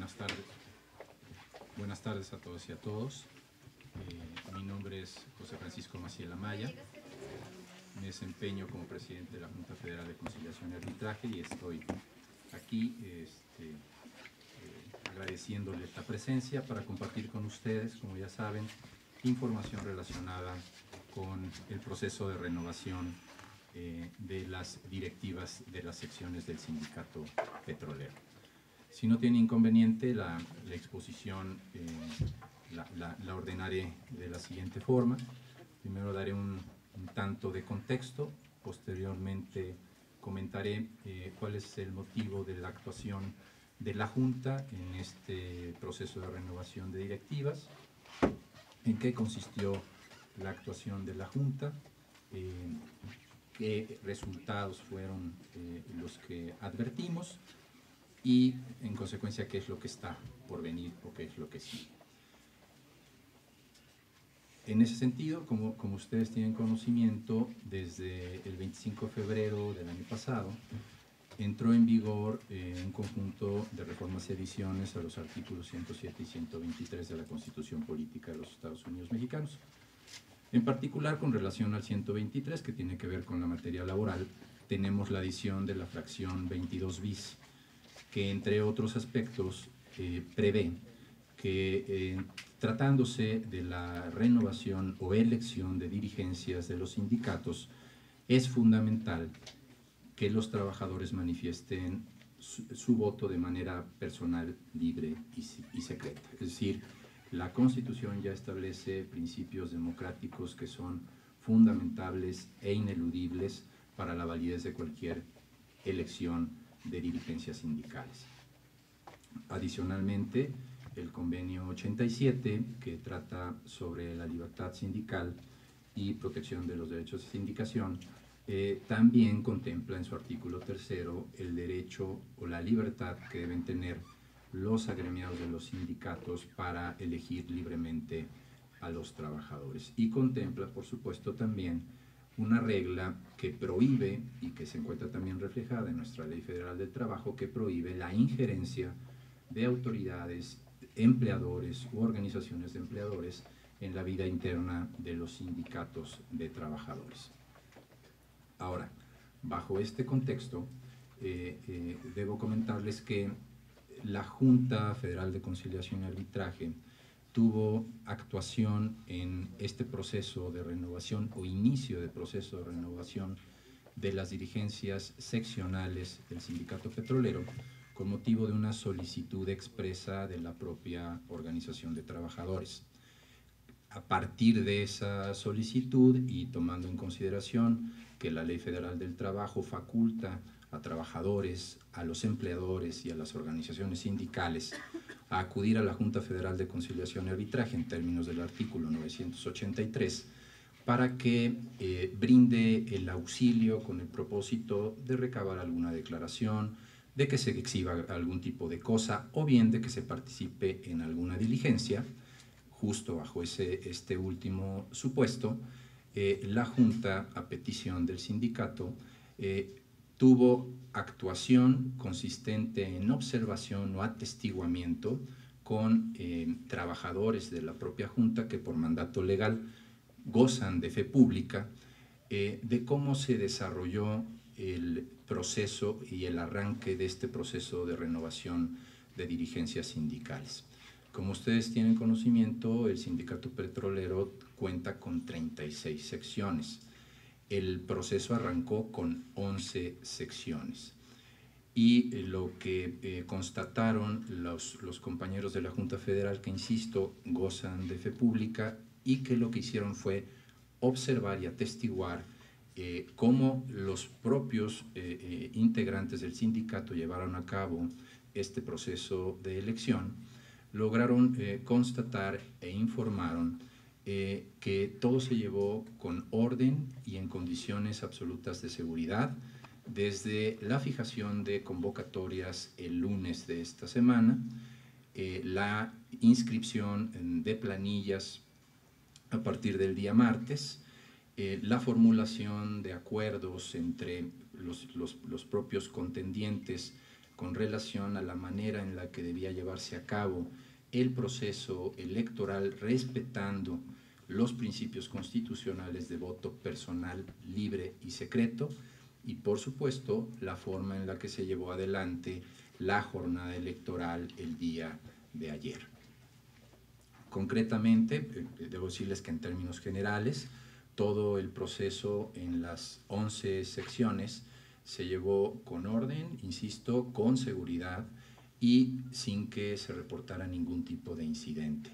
Buenas tardes. Buenas tardes a todos y a todos. Mi nombre es José Francisco Maciel Amaya. Me desempeño como presidente de la Junta Federal de Conciliación y Arbitraje y estoy aquí agradeciéndole esta presencia para compartir con ustedes, como ya saben, información relacionada con el proceso de renovación de las directivas de las secciones del sindicato petrolero. Si no tiene inconveniente, la exposición la ordenaré de la siguiente forma. Primero daré un tanto de contexto, posteriormente comentaré cuál es el motivo de la actuación de la Junta en este proceso de renovación de directivas, en qué consistió la actuación de la Junta, qué resultados fueron los que advertimos y, en consecuencia, qué es lo que está por venir o qué es lo que sigue. En ese sentido, como ustedes tienen conocimiento, desde el 25 de febrero del año pasado, entró en vigor un conjunto de reformas y adiciones a los artículos 107 y 123 de la Constitución Política de los Estados Unidos Mexicanos. En particular, con relación al 123, que tiene que ver con la materia laboral, tenemos la adición de la fracción 22 bis, que entre otros aspectos prevé que tratándose de la renovación o elección de dirigencias de los sindicatos, es fundamental que los trabajadores manifiesten su voto de manera personal, libre y secreta. Es decir, la Constitución ya establece principios democráticos que son fundamentables e ineludibles para la validez de cualquier elección de dirigencias sindicales. Adicionalmente, el convenio 87, que trata sobre la libertad sindical y protección de los derechos de sindicación, también contempla en su artículo 3º el derecho o la libertad que deben tener los agremiados de los sindicatos para elegir libremente a los trabajadores. Y contempla, por supuesto, también una regla que prohíbe, y que se encuentra también reflejada en nuestra Ley Federal del Trabajo, que prohíbe la injerencia de autoridades, empleadores u organizaciones de empleadores en la vida interna de los sindicatos de trabajadores. Ahora, bajo este contexto, debo comentarles que la Junta Federal de Conciliación y Arbitraje tuvo actuación en este proceso de renovación o inicio de proceso de renovación de las dirigencias seccionales del sindicato petrolero con motivo de una solicitud expresa de la propia organización de trabajadores. A partir de esa solicitud y tomando en consideración que la Ley Federal del Trabajo faculta a trabajadores, a los empleadores y a las organizaciones sindicales a acudir a la Junta Federal de Conciliación y Arbitraje en términos del artículo 983 para que brinde el auxilio con el propósito de recabar alguna declaración, de que se exhiba algún tipo de cosa o bien de que se participe en alguna diligencia. Justo bajo este último supuesto, la Junta, a petición del sindicato, tuvo actuación consistente en observación o atestiguamiento con trabajadores de la propia Junta que por mandato legal gozan de fe pública, de cómo se desarrolló el proceso y el arranque de este proceso de renovación de dirigencias sindicales. Como ustedes tienen conocimiento, el sindicato petrolero cuenta con 36 secciones. El proceso arrancó con 11 secciones. Y lo que constataron los compañeros de la Junta Federal, que insisto, gozan de fe pública, y que lo que hicieron fue observar y atestiguar cómo los propios integrantes del sindicato llevaron a cabo este proceso de elección, lograron constatar e informaron que todo se llevó con orden y en condiciones absolutas de seguridad, desde la fijación de convocatorias el lunes de esta semana, la inscripción de planillas a partir del día martes, la formulación de acuerdos entre los propios contendientes con relación a la manera en la que debía llevarse a cabo el proceso electoral, respetando los principios constitucionales de voto personal, libre y secreto, y por supuesto la forma en la que se llevó adelante la jornada electoral el día de ayer. Concretamente, debo decirles que en términos generales, todo el proceso en las 11 secciones se llevó con orden, insisto, con seguridad y sin que se reportara ningún tipo de incidente.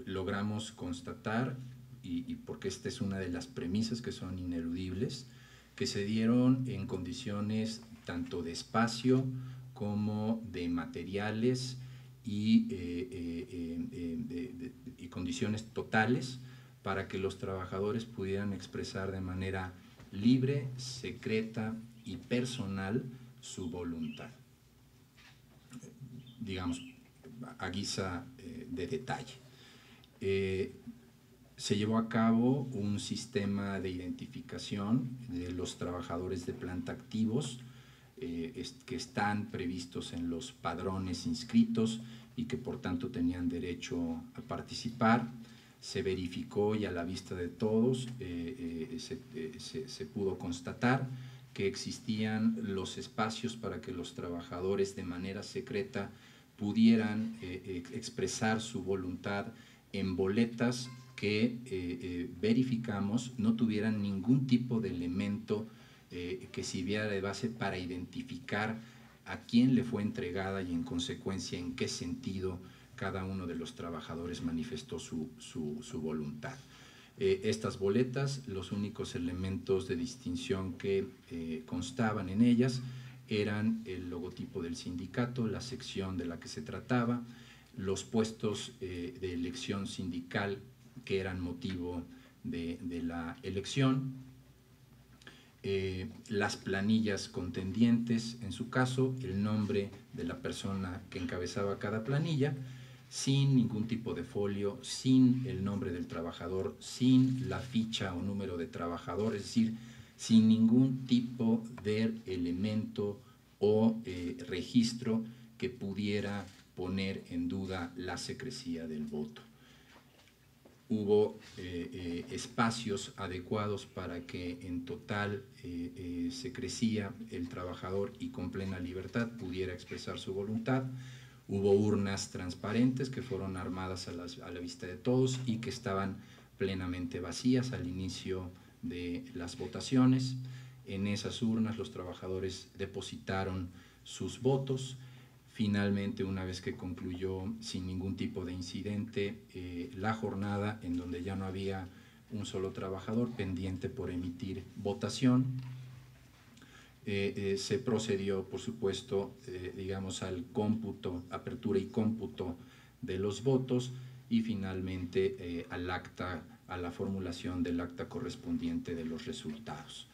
Logramos constatar, y porque esta es una de las premisas que son ineludibles, que se dieron en condiciones tanto de espacio como de materiales y condiciones totales para que los trabajadores pudieran expresar de manera libre, secreta y personal su voluntad. Digamos, a guisa de detalle. Se llevó a cabo un sistema de identificación de los trabajadores de planta activos que están previstos en los padrones inscritos y que por tanto tenían derecho a participar. Se verificó y a la vista de todos se pudo constatar que existían los espacios para que los trabajadores de manera secreta pudieran expresar su voluntad en boletas que verificamos no tuvieran ningún tipo de elemento que sirviera de base para identificar a quién le fue entregada y en consecuencia en qué sentido cada uno de los trabajadores manifestó su voluntad. Estas boletas, los únicos elementos de distinción que constaban en ellas eran el logotipo del sindicato, la sección de la que se trataba, los puestos de elección sindical que eran motivo de la elección, las planillas contendientes, en su caso, el nombre de la persona que encabezaba cada planilla, sin ningún tipo de folio, sin el nombre del trabajador, sin la ficha o número de trabajador, es decir, sin ningún tipo de elemento o registro que pudiera poner en duda la secrecía del voto. Hubo espacios adecuados para que en total secrecía el trabajador y con plena libertad pudiera expresar su voluntad. Hubo urnas transparentes que fueron armadas a la vista de todos y que estaban plenamente vacías al inicio de las votaciones. En esas urnas los trabajadores depositaron sus votos. Finalmente, una vez que concluyó sin ningún tipo de incidente la jornada, en donde ya no había un solo trabajador pendiente por emitir votación, se procedió, por supuesto, digamos, al cómputo, apertura y cómputo de los votos y finalmente al acta, a la formulación del acta correspondiente de los resultados.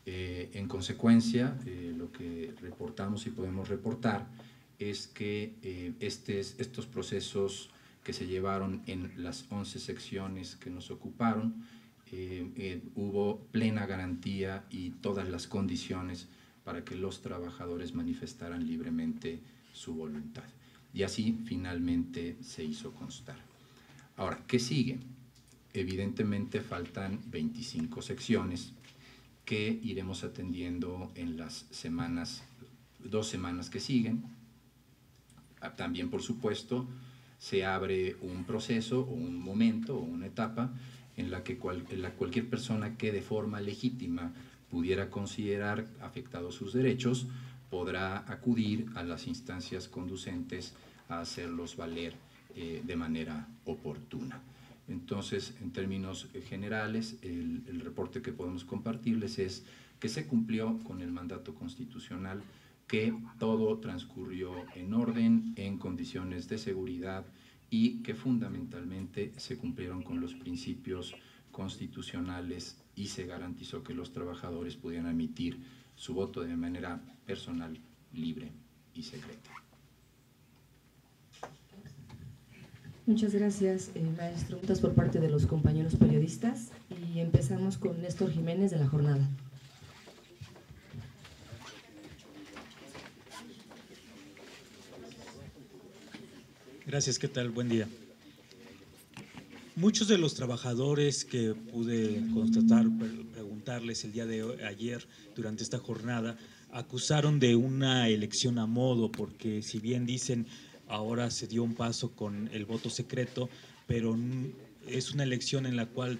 En consecuencia, lo que reportamos y podemos reportar es que estos procesos que se llevaron en las 11 secciones que nos ocuparon, hubo plena garantía y todas las condiciones para que los trabajadores manifestaran libremente su voluntad. Y así finalmente se hizo constar. Ahora, ¿qué sigue? Evidentemente faltan 25 secciones que iremos atendiendo en las 2 semanas que siguen. También, por supuesto, se abre un proceso o un momento o una etapa en la que cualquier persona que de forma legítima pudiera considerar afectados sus derechos podrá acudir a las instancias conducentes a hacerlos valer de manera oportuna. Entonces, en términos generales, el reporte que podemos compartirles es que se cumplió con el mandato constitucional, que todo transcurrió en orden, en condiciones de seguridad y que fundamentalmente se cumplieron con los principios constitucionales y se garantizó que los trabajadores pudieran emitir su voto de manera personal, libre y secreta. Muchas gracias, maestro. Preguntas por parte de los compañeros periodistas y empezamos con Néstor Jiménez de La Jornada. Gracias, ¿qué tal? Buen día. Muchos de los trabajadores que pude constatar, preguntarles el día de ayer durante esta jornada, acusaron de una elección a modo, porque si bien dicen ahora se dio un paso con el voto secreto, pero es una elección en la cual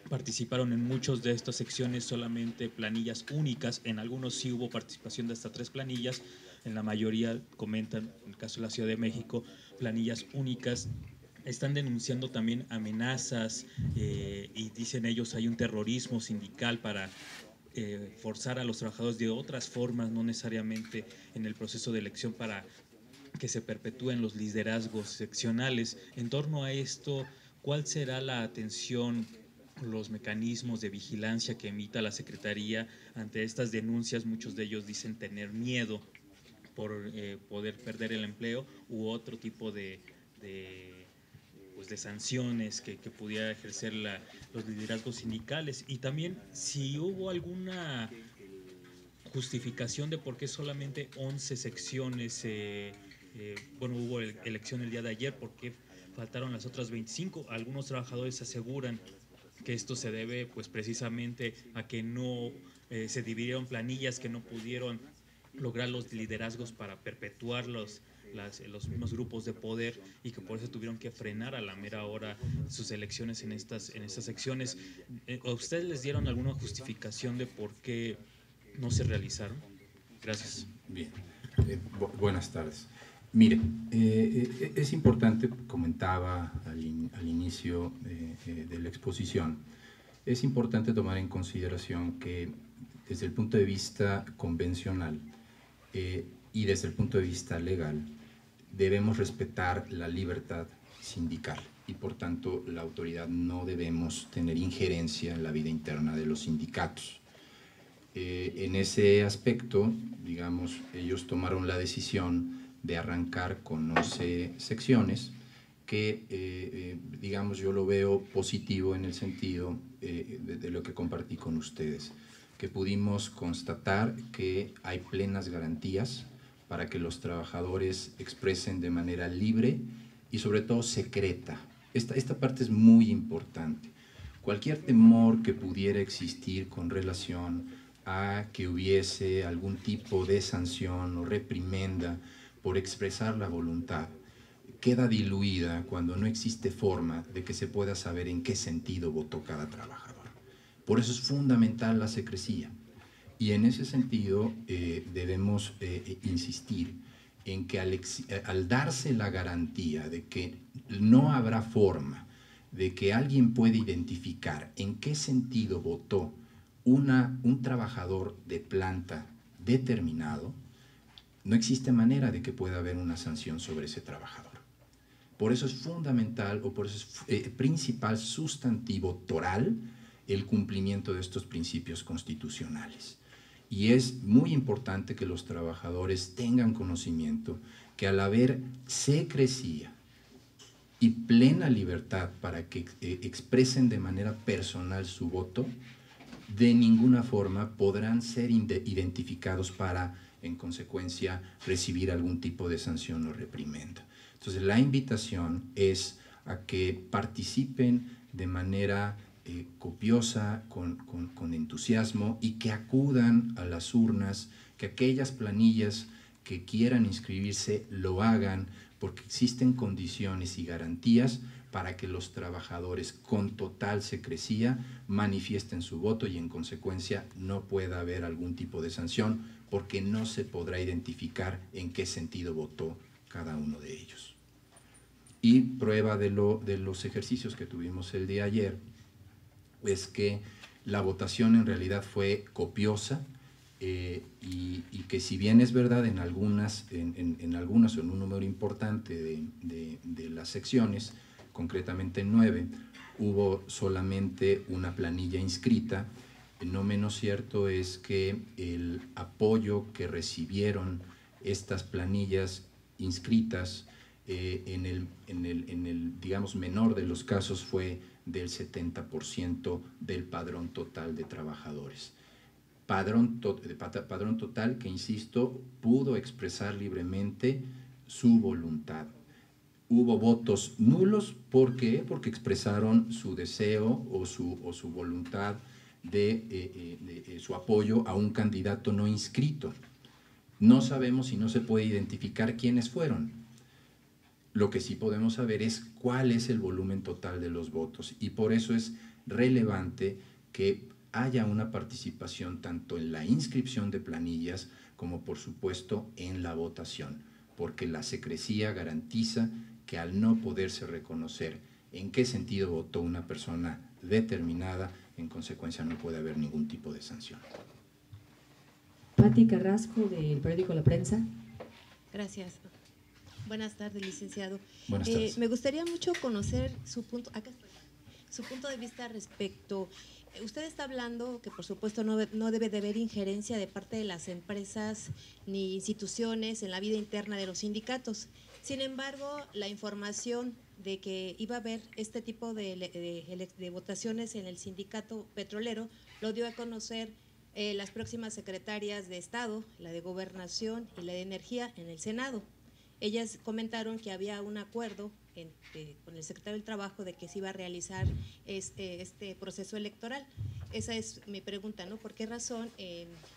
participaron en muchas de estas secciones solamente planillas únicas, en algunos sí hubo participación de hasta 3 planillas, en la mayoría comentan, en el caso de la Ciudad de México, planillas únicas. Están denunciando también amenazas y dicen ellos hay un terrorismo sindical para forzar a los trabajadores de otras formas, no necesariamente en el proceso de elección, para que se perpetúen los liderazgos seccionales. En torno a esto, ¿cuál será la atención, los mecanismos de vigilancia que emita la Secretaría ante estas denuncias? Muchos de ellos dicen tener miedo por poder perder el empleo u otro tipo pues de sanciones que pudiera ejercer los liderazgos sindicales, y también si hubo alguna justificación de por qué solamente 11 secciones, bueno, hubo elección el día de ayer, por qué faltaron las otras 25. Algunos trabajadores aseguran que esto se debe pues precisamente a que no se dividieron planillas, que no pudieron lograr los liderazgos para perpetuar los mismos grupos de poder, y que por eso tuvieron que frenar a la mera hora sus elecciones en estas secciones. ¿A ustedes les dieron alguna justificación de por qué no se realizaron? Gracias. Bien, buenas tardes. Mire, es importante, comentaba al inicio de la exposición, es importante tomar en consideración que desde el punto de vista convencional y desde el punto de vista legal, debemos respetar la libertad sindical y por tanto la autoridad no debemos tener injerencia en la vida interna de los sindicatos. En ese aspecto, digamos, ellos tomaron la decisión de arrancar con 11 secciones que, digamos, yo lo veo positivo en el sentido de lo que compartí con ustedes, que pudimos constatar que hay plenas garantías para que los trabajadores expresen de manera libre y sobre todo secreta. Esta parte es muy importante. Cualquier temor que pudiera existir con relación a que hubiese algún tipo de sanción o reprimenda por expresar la voluntad queda diluida cuando no existe forma de que se pueda saber en qué sentido votó cada trabajador. Por eso es fundamental la secrecía. Y en ese sentido debemos insistir en que al darse la garantía de que no habrá forma de que alguien pueda identificar en qué sentido votó un trabajador de planta determinado, no existe manera de que pueda haber una sanción sobre ese trabajador. Por eso es fundamental, o por eso es principal sustantivo toral, el cumplimiento de estos principios constitucionales. Y es muy importante que los trabajadores tengan conocimiento que al haber secrecía y plena libertad para que expresen de manera personal su voto, de ninguna forma podrán ser identificados para, en consecuencia, recibir algún tipo de sanción o reprimenda. Entonces, la invitación es a que participen de manera copiosa, con entusiasmo, y que acudan a las urnas, que aquellas planillas que quieran inscribirse lo hagan, porque existen condiciones y garantías para que los trabajadores con total secrecía manifiesten su voto y en consecuencia no pueda haber algún tipo de sanción porque no se podrá identificar en qué sentido votó cada uno de ellos. Y prueba de los ejercicios que tuvimos el día de ayer es que la votación en realidad fue copiosa y que si bien es verdad en algunas o en un número importante de las secciones, concretamente en 9, hubo solamente una planilla inscrita, no menos cierto es que el apoyo que recibieron estas planillas inscritas en el, digamos, menor de los casos fue del 70% del padrón total de trabajadores. Padrón total que, insisto, pudo expresar libremente su voluntad. Hubo votos nulos, ¿por qué? Porque expresaron su deseo o su voluntad de su apoyo a un candidato no inscrito. No sabemos y no se puede identificar quiénes fueron. Lo que sí podemos saber es cuál es el volumen total de los votos, y por eso es relevante que haya una participación tanto en la inscripción de planillas como, por supuesto, en la votación, porque la secrecía garantiza que al no poderse reconocer en qué sentido votó una persona determinada, en consecuencia no puede haber ningún tipo de sanción. Pati Carrasco, del periódico La Prensa. Gracias. Buenas tardes, licenciado. Buenas tardes. Me gustaría mucho conocer su punto de vista respecto. Usted está hablando que, por supuesto, no debe de haber injerencia de parte de las empresas ni instituciones en la vida interna de los sindicatos. Sin embargo, la información de que iba a haber este tipo de votaciones en el sindicato petrolero lo dio a conocer las próximas secretarias de Estado, la de Gobernación y la de Energía en el Senado. Ellas comentaron que había un acuerdo con el secretario del Trabajo de que se iba a realizar este proceso electoral. Esa es mi pregunta, ¿no? ¿Por qué razón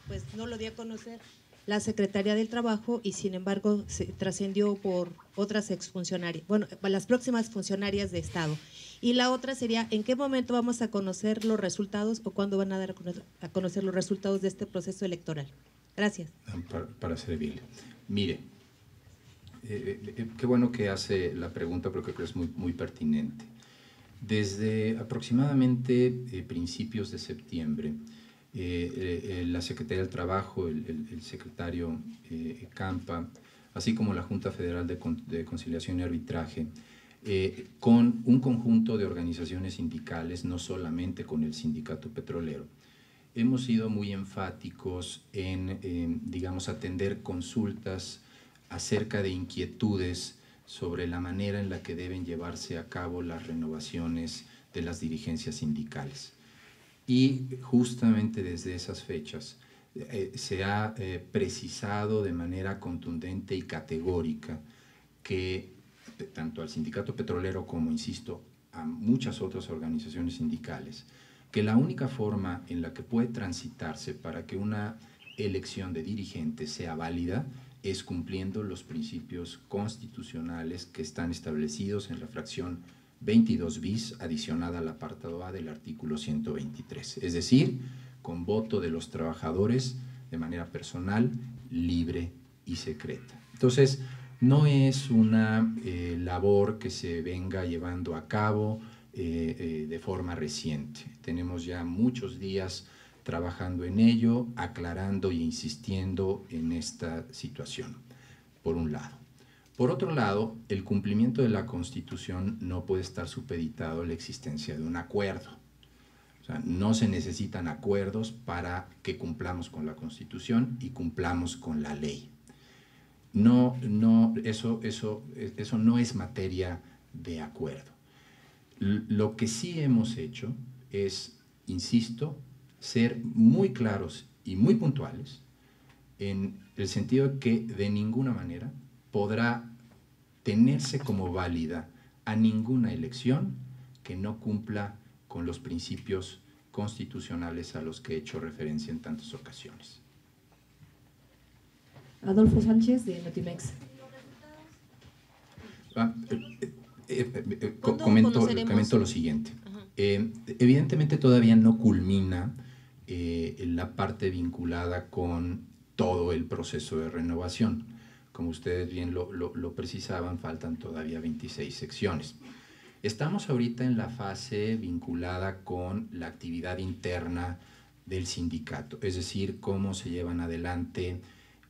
pues no lo dio a conocer la secretaria del Trabajo y sin embargo se trascendió por otras exfuncionarias, bueno, las próximas funcionarias de Estado? Y la otra sería, ¿en qué momento vamos a conocer los resultados o cuándo van a dar a conocer los resultados de este proceso electoral? Gracias. Para servirle. Mire, qué bueno que hace la pregunta porque creo que es muy pertinente. Desde aproximadamente principios de septiembre, la Secretaría del Trabajo, el secretario Campa, así como la Junta Federal de Conciliación y Arbitraje, con un conjunto de organizaciones sindicales, no solamente con el sindicato petrolero, hemos sido muy enfáticos en digamos, atender consultas acerca de inquietudes sobre la manera en la que deben llevarse a cabo las renovaciones de las dirigencias sindicales. Y justamente desde esas fechas se ha precisado de manera contundente y categórica que tanto al sindicato petrolero como, insisto, a muchas otras organizaciones sindicales, que la única forma en la que puede transitarse para que una elección de dirigente sea válida es cumpliendo los principios constitucionales que están establecidos en la fracción 22 bis adicionada al apartado A del artículo 123, es decir, con voto de los trabajadores de manera personal, libre y secreta. Entonces, no es una labor que se venga llevando a cabo de forma reciente. Tenemos ya muchos días trabajando en ello, aclarando e insistiendo en esta situación, por un lado. Por otro lado, el cumplimiento de la Constitución no puede estar supeditado a la existencia de un acuerdo. O sea, no se necesitan acuerdos para que cumplamos con la Constitución y cumplamos con la ley. Eso no es materia de acuerdo. Lo que sí hemos hecho es, insisto, ser muy claros y muy puntuales en el sentido de que de ninguna manera podrá tenerse como válida a ninguna elección que no cumpla con los principios constitucionales a los que he hecho referencia en tantas ocasiones. Adolfo Sánchez, de Notimex. Comento lo siguiente. Evidentemente todavía no culmina la parte vinculada con todo el proceso de renovación. Como ustedes bien lo precisaban, faltan todavía 26 secciones. Estamos ahorita en la fase vinculada con la actividad interna del sindicato, es decir, cómo se llevan adelante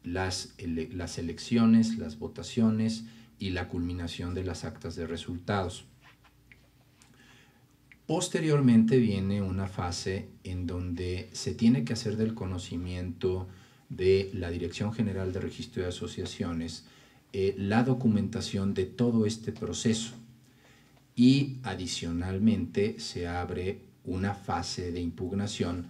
las elecciones, las votaciones y la culminación de las actas de resultados. Posteriormente viene una fase en donde se tiene que hacer del conocimiento de la Dirección General de Registro de Asociaciones la documentación de todo este proceso, y adicionalmente se abre una fase de impugnación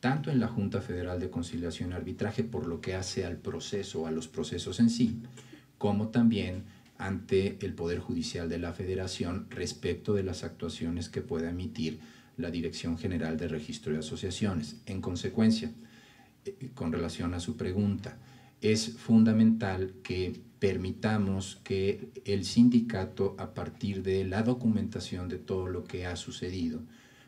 tanto en la Junta Federal de Conciliación y Arbitraje por lo que hace al proceso, a los procesos en sí, como también ante el Poder Judicial de la Federación respecto de las actuaciones que pueda emitir la Dirección General de Registro de Asociaciones. En consecuencia, con relación a su pregunta, es fundamental que permitamos que el sindicato, a partir de la documentación de todo lo que ha sucedido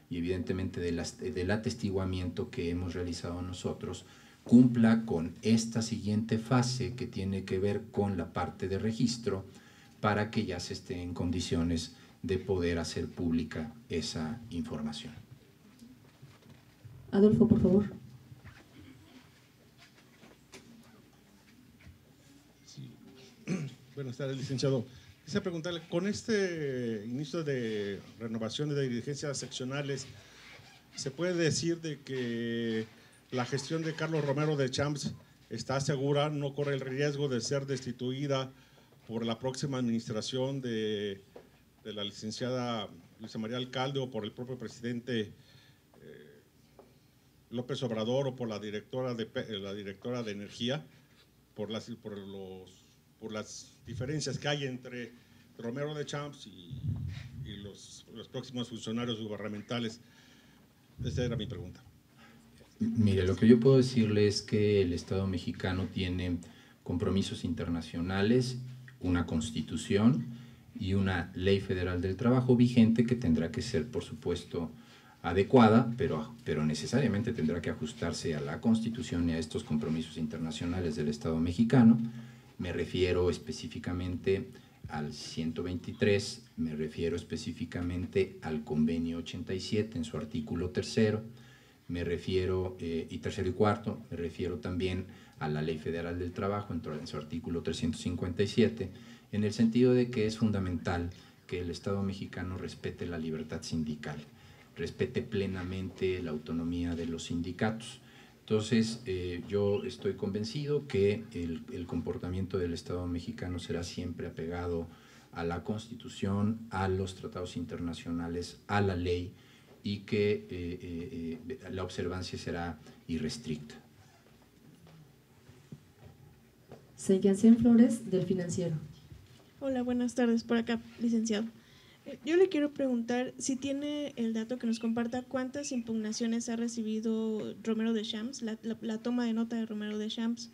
y evidentemente del atestiguamiento que hemos realizado nosotros, cumpla con esta siguiente fase que tiene que ver con la parte de registro para que ya se esté en condiciones de poder hacer pública esa información. Adolfo, por favor. Sí. Buenas tardes, licenciado. Quisiera preguntarle, con este inicio de renovación de dirigencias seccionales, ¿se puede decir de que la gestión de Carlos Romero de Champs está segura, no corre el riesgo de ser destituida por la próxima administración de la licenciada Luisa María Alcalde o por el propio presidente López Obrador o por la directora de Energía, por las diferencias que hay entre Romero de Champs y los próximos funcionarios gubernamentales? Esa era mi pregunta. Mire, lo que yo puedo decirle es que el Estado mexicano tiene compromisos internacionales, una constitución y una ley federal del trabajo vigente que tendrá que ser, por supuesto, adecuada, pero necesariamente tendrá que ajustarse a la constitución y a estos compromisos internacionales del Estado mexicano. Me refiero específicamente al 123, me refiero específicamente al convenio 87 en su artículo 3º, me refiero, y tercero y cuarto, me refiero también a la Ley Federal del Trabajo en su artículo 357, en el sentido de que es fundamental que el Estado mexicano respete la libertad sindical, respete plenamente la autonomía de los sindicatos. Entonces, yo estoy convencido que el comportamiento del Estado mexicano será siempre apegado a la Constitución, a los tratados internacionales, a la ley, y que la observancia será irrestricta. Seyansen Flores, del Financiero. Hola, buenas tardes. Por acá, licenciado. Yo le quiero preguntar si tiene el dato que nos comparta cuántas impugnaciones ha recibido Romero de Champs, la toma de nota de Romero de Champs,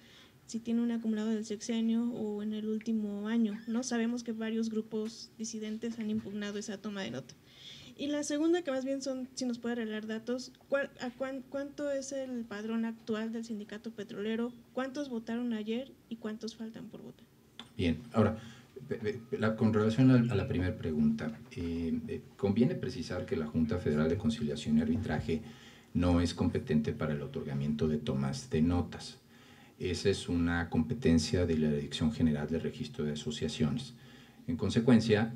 si tiene un acumulado del sexenio o en el último año, ¿no? Sabemos que varios grupos disidentes han impugnado esa toma de nota. Y la segunda, que más bien son, si nos puede revelar datos, ¿cuánto es el padrón actual del sindicato petrolero? ¿Cuántos votaron ayer y cuántos faltan por votar? Bien, ahora, con relación a la primera pregunta, conviene precisar que la Junta Federal de Conciliación y Arbitraje no es competente para el otorgamiento de tomas de notas. Esa es una competencia de la Dirección General de Registro de Asociaciones. En consecuencia,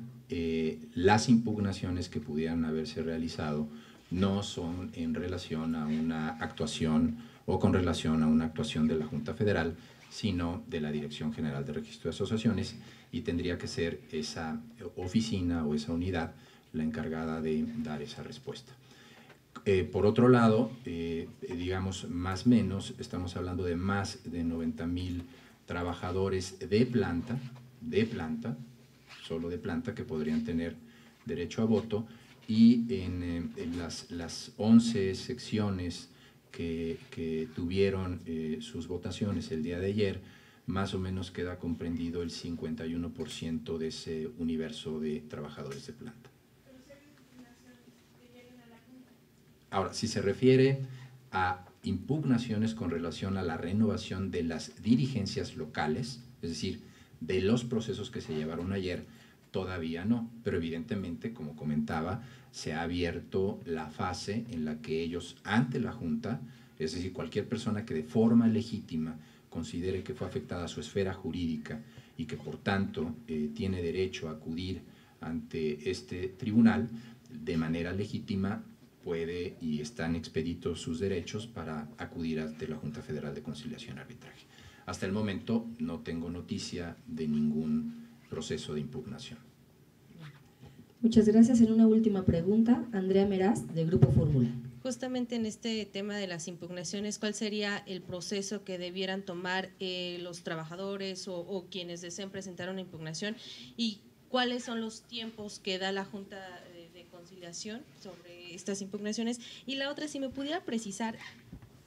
las impugnaciones que pudieran haberse realizado no son en relación a una actuación o con relación a una actuación de la Junta Federal, sino de la Dirección General de Registro de Asociaciones, y tendría que ser esa oficina o esa unidad la encargada de dar esa respuesta. Por otro lado, digamos, más o menos, estamos hablando de más de 90,000 trabajadores de planta, solo de planta, que podrían tener derecho a voto, y en las 11 secciones que tuvieron sus votaciones el día de ayer, más o menos queda comprendido el 51% de ese universo de trabajadores de planta. Ahora, si se refiere a impugnaciones con relación a la renovación de las dirigencias locales, es decir, de los procesos que se llevaron ayer, todavía no, pero evidentemente, como comentaba, se ha abierto la fase en la que ellos, ante la Junta, es decir, cualquier persona que de forma legítima considere que fue afectada su esfera jurídica y que por tanto tiene derecho a acudir ante este tribunal, de manera legítima puede y están expeditos sus derechos para acudir ante la Junta Federal de Conciliación y Arbitraje. Hasta el momento no tengo noticia de ningún proceso de impugnación. Muchas gracias. En una última pregunta, Andrea Meraz, del Grupo Fórmula. Justamente en este tema de las impugnaciones, ¿cuál sería el proceso que debieran tomar los trabajadores o quienes deseen presentar una impugnación? ¿Y cuáles son los tiempos que da la Junta de Conciliación sobre estas impugnaciones? Y la otra, si me pudiera precisar,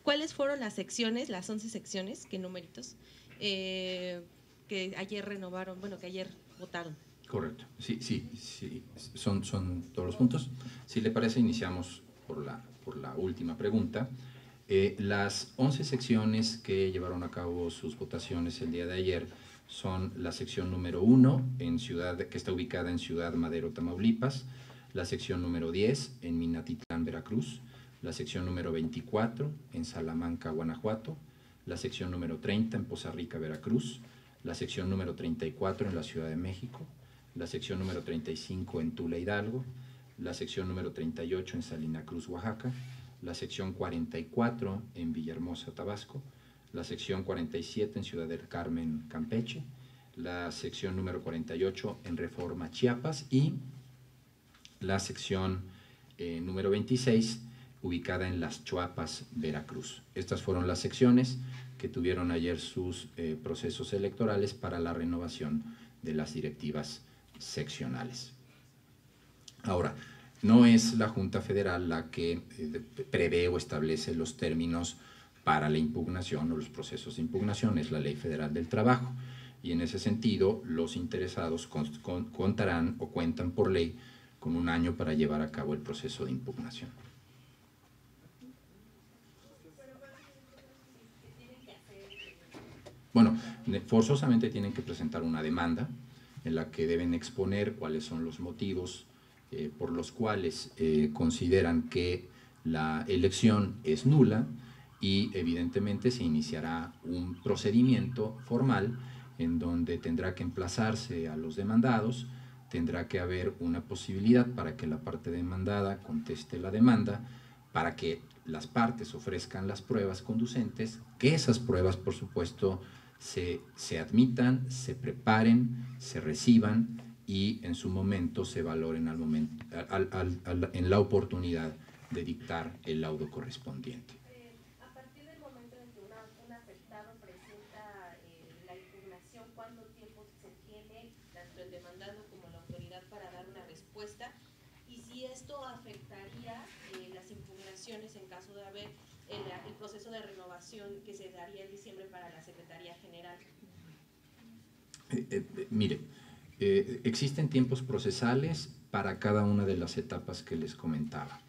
¿cuáles fueron las secciones, las 11 secciones, qué numeritos, que ayer renovaron, bueno, que ayer votaron? Correcto, sí, son todos los puntos. Si le parece, iniciamos por la última pregunta. Las 11 secciones que llevaron a cabo sus votaciones el día de ayer son la sección número 1, que está ubicada en Ciudad Madero, Tamaulipas, la sección número 10 en Minatitlán, Veracruz, la sección número 24 en Salamanca, Guanajuato, la sección número 30 en Poza Rica, Veracruz, la sección número 34 en la Ciudad de México, la sección número 35 en Tula, Hidalgo, la sección número 38 en Salina Cruz, Oaxaca, la sección 44 en Villahermosa, Tabasco, la sección 47 en Ciudad del Carmen, Campeche, la sección número 48 en Reforma, Chiapas, y la sección número 26 ubicada en Las Chuapas, Veracruz. Estas fueron las secciones que tuvieron ayer sus procesos electorales para la renovación de las directivas seccionales. Ahora, no es la Junta Federal la que prevé o establece los términos para la impugnación o los procesos de impugnación, es la Ley Federal del Trabajo, y en ese sentido los interesados contarán o cuentan por ley con 1 año para llevar a cabo el proceso de impugnación. Bueno, forzosamente tienen que presentar una demanda en la que deben exponer cuáles son los motivos por los cuales consideran que la elección es nula, y evidentemente se iniciará un procedimiento formal en donde tendrá que emplazarse a los demandados, tendrá que haber una posibilidad para que la parte demandada conteste la demanda, para que las partes ofrezcan las pruebas conducentes, que esas pruebas, por supuesto, se admitan, se preparen, se reciban y en su momento se valoren en la oportunidad de dictar el laudo correspondiente. A partir del momento en que un afectado presenta la impugnación, ¿cuánto tiempo se tiene tanto el demandado como la autoridad para dar una respuesta? Y si esto afectaría las impugnaciones en caso de haber el proceso de renovación que se daría en diciembre para la Secretaría General. Mire, existen tiempos procesales para cada una de las etapas que les comentaba.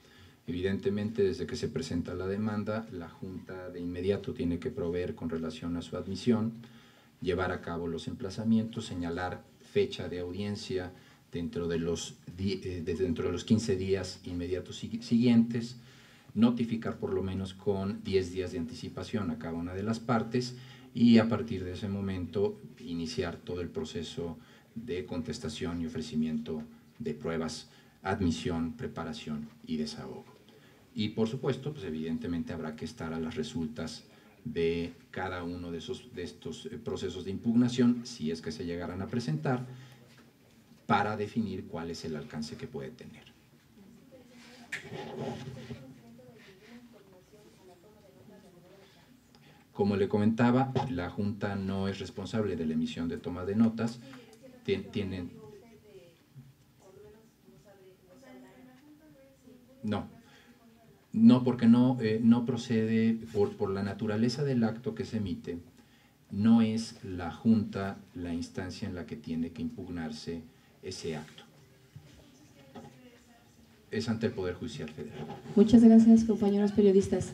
Evidentemente, desde que se presenta la demanda, la Junta de inmediato tiene que proveer con relación a su admisión, llevar a cabo los emplazamientos, señalar fecha de audiencia dentro de los 15 días inmediatos siguientes, notificar por lo menos con 10 días de anticipación a cada una de las partes y a partir de ese momento iniciar todo el proceso de contestación y ofrecimiento de pruebas, admisión, preparación y desahogo. Y por supuesto, pues evidentemente habrá que estar a las resultas de cada uno de estos procesos de impugnación, si es que se llegaran a presentar, para definir cuál es el alcance que puede tener. Como le comentaba, la Junta no es responsable de la emisión de toma de notas. No, porque no procede, por la naturaleza del acto que se emite, no es la Junta la instancia en la que tiene que impugnarse ese acto. Es ante el Poder Judicial Federal. Muchas gracias, compañeros periodistas.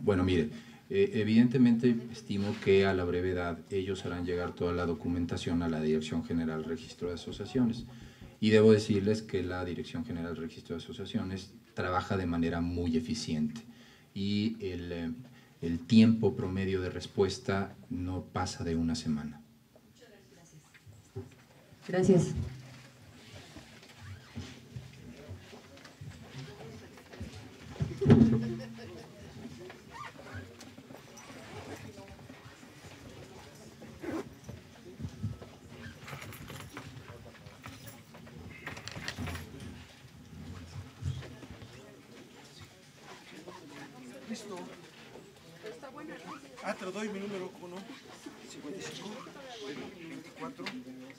Bueno, mire, evidentemente estimo que a la brevedad ellos harán llegar toda la documentación a la Dirección General Registro de Asociaciones. Y debo decirles que la Dirección General Registro de Asociaciones trabaja de manera muy eficiente y el tiempo promedio de respuesta no pasa de 1 semana. Gracias. Listo. Ah, te lo doy mi número, ¿cómo no? 55, 24, 71.